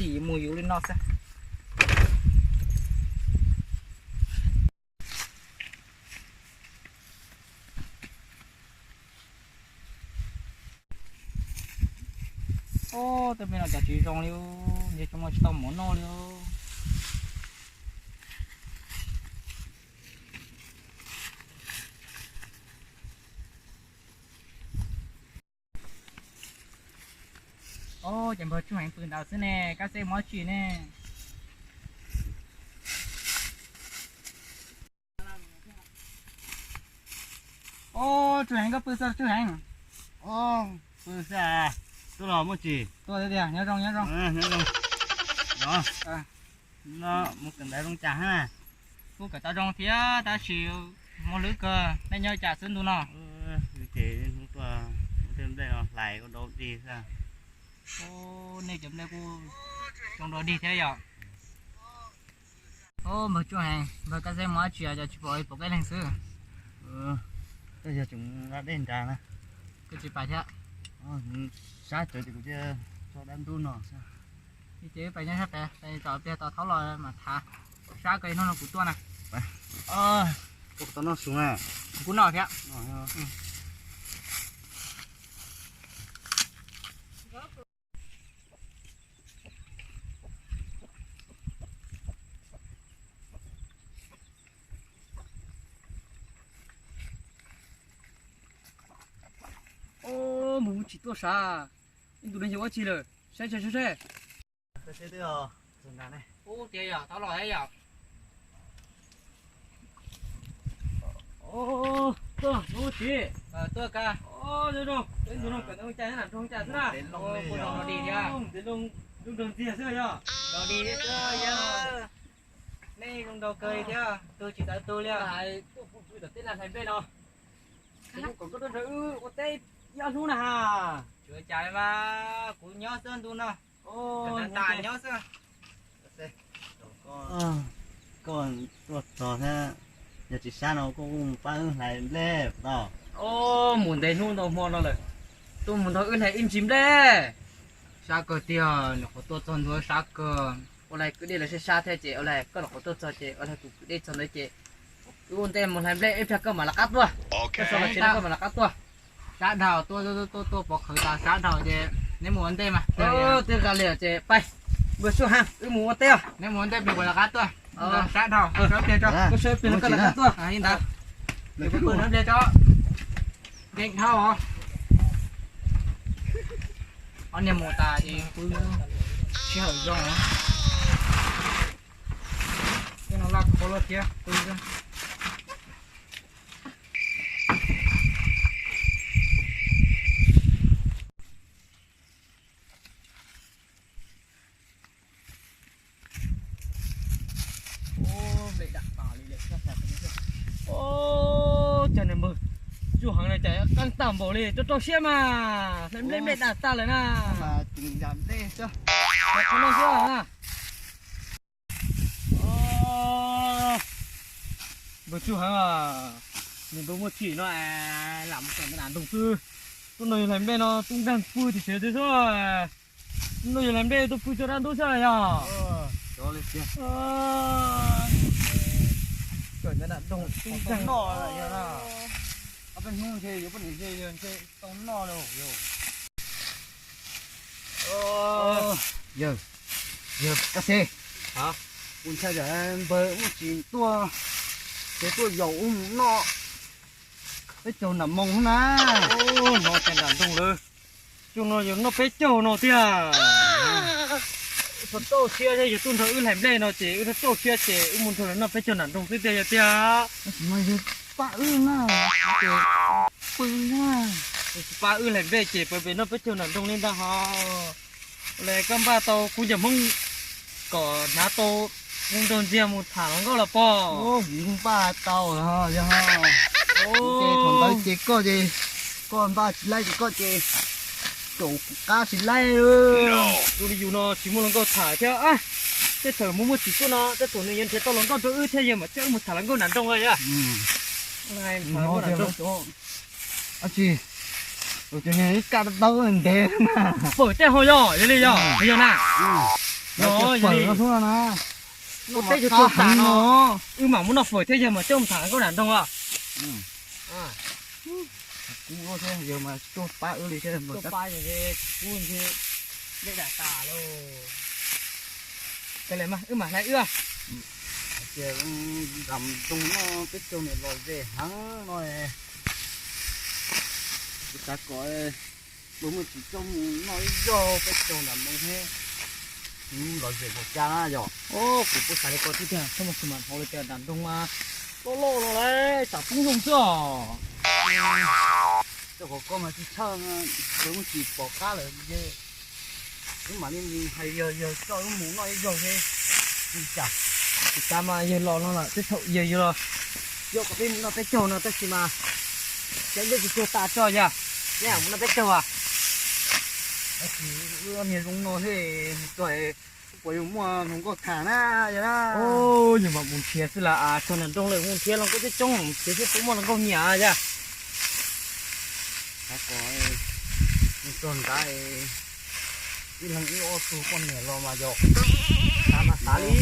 xỉ mùi yếu lên nó sao ô tụi mình là chả chỉ rong liu như chúng nó chỉ tao món no liu ô chẳng bờ chú hànhปืน đào xứ nè các xe món chỉ nè ô chú hành cóปืนsao chú hành ô bữa xa tôi làm một chỉ tôi đây kìa nhớ rong nhớ rong đó nó một cần đại rong trà ha cô cả tao rong phía ta chịu một lứa cờ nên nhớ trả xin luôn nó thì chúng ta thêm đây là lại có đâu đi ra ô này chấm đây cô trong đó đi thế giờ ô mà chú hàng và cái xe máy chỉ là chỉ bồi một cái lần xưa bây giờ chúng đã đến trà nè cái chỉ phải thế sát trời thì cũng chưa cho đám đun nó như thế phải nhớ hết đấy đây tao bây tao tháo lòi mà thả sát cái nó của tôi này cục tao nó xuống à cũng nọ thế ô mù chỉ tôi sao tụi nó nhiều chi rồi xe thế thế rồi dừng đàn này ô tiền giờ tháo lòi đấy giờ ô tôi nó chỉ tôi ca ô đến đâu cần ông trai thế nào trong trai thế nào đến lông nó đi nha đến lông gì thế nhá nó đi hết chưa này không đâu cười thế tôi chỉ tới tôi liền lại tôi được tên là thành bên nó còn có đơn nữ có tay giao xuống nè ha chưa chạy mà cũng nhớ sơn luôn nào ô tài nhớ sơn còn tuột trò thế giờ chỉ xa nó cũng bán lại lê đó ô muốn thấy luôn đâu mua nó rồi tôi muốn thấy này im chìm đấy xa cờ tiền nó có tôi chọn thôi xa cờ ở lại cứ đi là sẽ xa thế chị ở lại có là có tôi cho chị ở lại cứ đi chọn đấy chị cứ ôn tem một hai lệ em chắc cơ mà là cắt thôi cái sau là chị cơ mà là cắt thôi xã đào tôi bỏ khởi ta xã đào chị nếu muốn ôn tem mà tôi gà lìa chị bay bữa số hàng cứ muốn ôn tem nếu muốn ôn tem thì gọi là cắt thôi xã đào xã tiền cho có số tiền là cắt thôi à hiện tại để có quyền nó để cho định thao hả anh em một ta thì cứ chỉ hỏi rong hả cái nó lắc có lắc kia tôi ra ô bị đặt tỏ đi cho sạch ô trời này mưa chú hàng này chạy căng tầm bộ đi cho xe mà lên mệt đặt taเลยนะ mà chừng giảm thế cho không nó chưa hả bữa chú hàng à mình bố một chỉ nó làm cái đàn đồng tư tôi nói làm bên nó tung đang phui thì thế thôi tôi nói làm bên tôi phui cho đang tốt sao nhá cho lên kia chuẩn cái đàn đồng tung đang nọ lại nhá ở bên hông thì có bên gì liền chơi tông nọ đâu giờ các xe hả quân sai giờ em bơi một chỉ tua cái tua dầu nọ cái chỗ nằm mông na nó thành đàn đồng lư chúng nó giống nó phế châu nó tia phần tô chia đây chúng tôi làm đây nó chỉ cái tô chia chỉ muốn thôi nó phế châu đàn đồng tia tia mày đi ba na bưng na ba làm đây chỉ bởi vì nó phế châu đàn đồng nên ta họ lại cam ba tàu cũng chỉ mong có ná tô nhưng đơn riêng một thằng nó có là po cũng ba tàu ha ha còn tới chỉ có gì con ba chỉ lấy chỉ có gì chủ cá chỉ lấy tôi đi dùng nó chỉ muốn nó thả theo á cái thở muốn chỉ cho nó cái tuổi này nhân thế tao nó tôi ư thế gì mà chứ một thằng nó nản trong rồi á này thằng nó nản trong à chị rồi cho nên cá đâu anh thế mà bởi thế hồi rồi đây đi rồi bây giờ nào Nó phở gì? nó xuống nè. Một tay cho tôi thả nó. Mà muốn nó phổi thế giờ mà trông thả có đàn đông à? À. Cũng có thế giờ mà cho ba ư đi thế mà Tôi bay rồi thế, cuốn thế. Để đã tả luôn. Cái này mà, mà lại ưa. giờ cầm tung nó cái chỗ này rồi về hắn nói ta có đúng là chỉ trong nói do cái chỗ làm mong thế rồi về một cha rồi Ô, của cô xài có tí tiền, không một mà họ lấy tiền đàn đông mà. Lô lô lô đấy, chả phung dùng chưa? cho có mà chỉ chơi đúng chỉ bỏ cá là chứ nhưng mà nên hay giờ cho nó muốn nói rồi thế chả Thì ta mà giờ lò nó là cái thậu giờ rồi. Giờ có bên nó cái trâu nó tới mà. Cái gì cho ta cho nha. Nhá, nó cái trâu à? thì ưa nhiều giống nó thế tuổi của mua không có khả na vậy đó Ô, nhưng mà muốn thiệt là à, cho nên trong lời muốn thiệt là có cái trông, cái cũng mà nó không nhả ra. ta có tuần cái đi lần đi ô tô con nhẹ lo mà dọc Ta mà xả đi,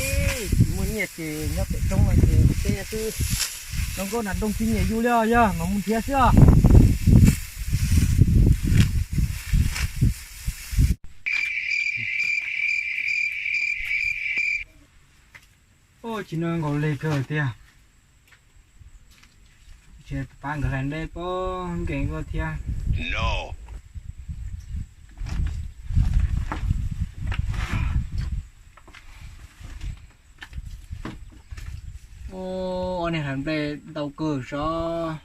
muốn nhiệt thì nhấp cái trông này thì cái tư. Nó có nạt đông kinh nhảy du leo nhá, mà muốn thiệt chưa? Ôi, chỉ nên có lê cờ tia. Chỉ bán cái này đây po, cái có tia. No. Ô, anh này làm đây đầu cờ sao?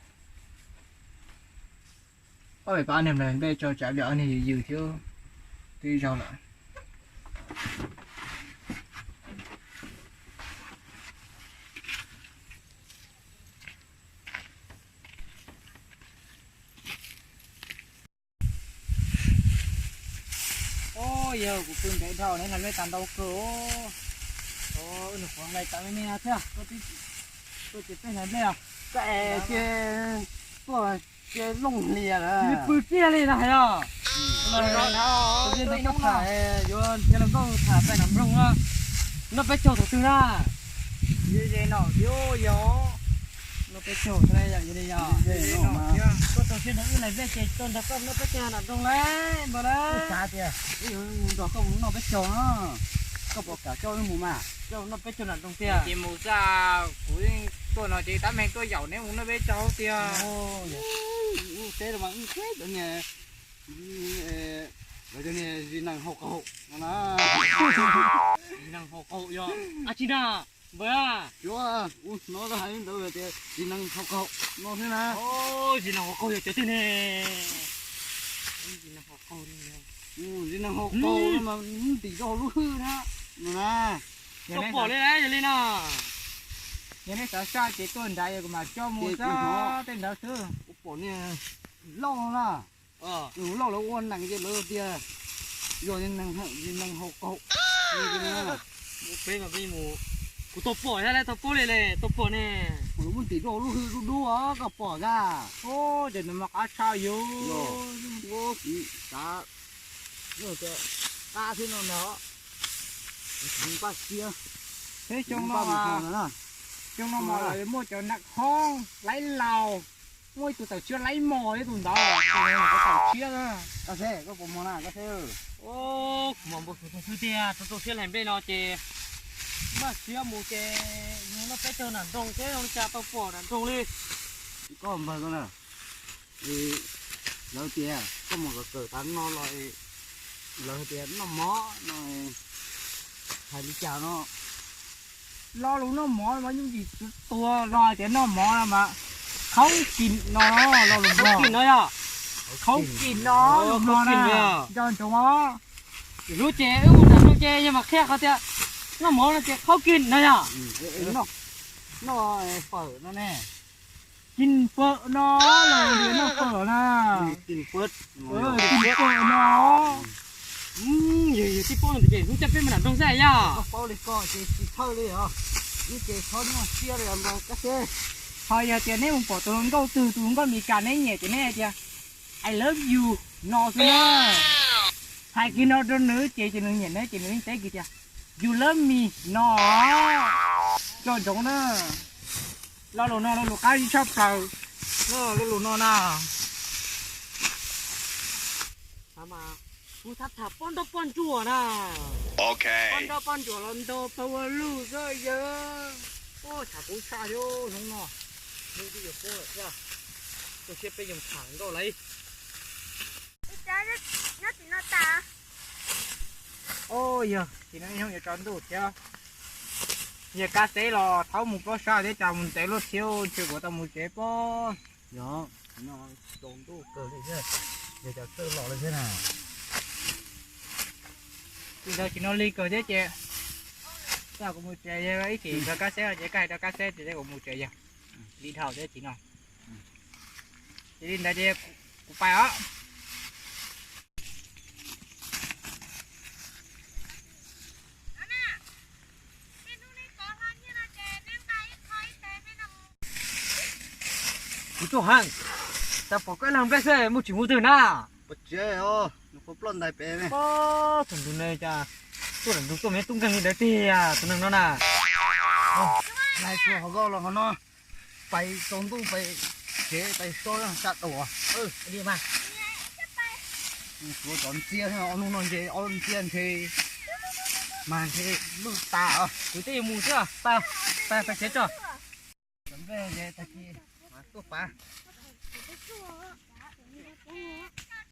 Ôi, ba anh em làm đây cho trả liệu anh thì dự thiếu. Tuy sao lại. Ôi, giờ của phương cái đầu này làm đây tàn đầu cờ. Ôi, nó khoảng này tao mới nghe thế à? Tôi chỉ phải làm đây à? cái cái lông lìa Chỉ là bự kia lên này à? rồi nó Tôi biết nó thả vô thế làm sao thả phải nằm rong á? Nó phải trâu từ ra. như nó vô gió Nó phải trâu thế này vậy đi à? Tôi đầu tiên nó này về chơi tôn thật không nó phải chơi nằm rong đấy, mà đấy. xa kìa đó không nó biết cho nó có bỏ cả cho nó mù mà Nó phải chơi nằm rong tia. Chị mù ra của tôi nói chị tắm em tôi giàu nếu muốn nó bé cháu tia. thế là bằng thế đó nhỉ rồi cho nên gì năng học hậu nó Năng hồ cậu yo. À chị nào? Với à? chúa nó có hay đâu rồi thì gì năng học hậu nó thế nào Ô, chị nào hồ cậu yo thế này. Chị nào hồ cậu này. gì năng học hậu mà tỷ do lúc hư đó nè Tôi bỏ lên đấy, lên nào. Vậy nên sao chị tuần đại mà cho mua ra tên đó thứ. bỏ nè lo là lo là quan năng cái lơ tia rồi nên năng học hậu như thế nào Bên mà bên mù. Của tôi bỏ ra đây, tôi bỏ lên này, tôi bỏ nè. nó muốn tỷ do lúc hư lúc đua gặp bỏ ra Ô, để nó mặc áo sao vô. vô cá rồi cái cá thế nó thằng ba kia Thế trong nó mà lại mua cho nặng hong, lấy lào. Mua tụi tao chưa lấy mò đấy tụi đó. Tụi này là có tao chia ra. cá thế có bộ món nào cá thế Ô, mà một số thứ tia, tôi sẽ làm bên nó chè. Mà xía mù chè, nhưng nó phải chơi nản rong thế, nó chả tao bỏ nản rong đi. có một con nào thì lỡ tiền có một cái cờ tán nó lại lỡ tiền nó mó nó hay đi chào nó Lo luôn nó mò mà những gì tua lo chè nó mò mà không kín nó lo luôn không kín nó à? Không kín nó luôn nó nè. Cho chúng nó. Lúa chè, lúa chè nhưng mà khác hả tia? Nó mò nó chè không kín nó à? nó phở nó nè Kín phở nó là đến nó phở nè. tiền phớt Kín phở nó. Gì cái phở thì cũng chắc phải mà làm trong xe nhá. có phao đi coi thì thơ đi hả như cái thơ nó chia rồi mà cá thế Thôi giờ tiền này không bỏ tôi không câu từ tôi không có bị cản ấy nhẹ cái này chưa? I love you. Nó thế nào? Hai kia nó đơn nữ chị nữ nhện đấy chị nữ tế kìa chưa? อยู่เริ่มมีหนอจอนจงนะเราหลุดนอเราหลุดใกล้ชอบเราเราหลุดนอน่ะ ทำมาผู้ทับทับป้อนตัวป้อนจั่วนะป้อน Okay. ตัวป้อนจั่วลอนโตเพวลูเซเยอะโอ้ถ้าผู้ชายโย่น้องเนาะนี่ที่อยู่โป้ใช่ตัวเชฟไปยังถังก็เลย ôi giờ thì nó không giờ tròn đủ chưa giờ cá té lò tháo một bó sao để chào mình té lốt thiếu chưa có tao một chế bó nhỏ nó trộn tu cờ này chứ để cho cơ lọ lên thế nào bây giờ chỉ nó ly cờ thế chị sao có một chế vậy ấy thì cho cá xe chế cài cho cá xe thì sẽ có một chế vậy đi thầu thế chị nào chị đi đây đi cụ phải á cú chỗ hàng ta bỏ cái làm cái xe một chỉ một từ na bật chế ô nó có plon đại bé này có thằng tụi này cha tôi làm chúng tôi mấy tung căng gì đấy thì à tụi nó nè này của họ go là họ nó phải trộn tu phải chế phải sôi nó chặt đầu à đi mà của trộn chia thôi ông nó chế ông chia thì mà thì lúc ta à tụi tôi mù chưa ta ta phải chết cho chuẩn về chế ta kia mà tốt pa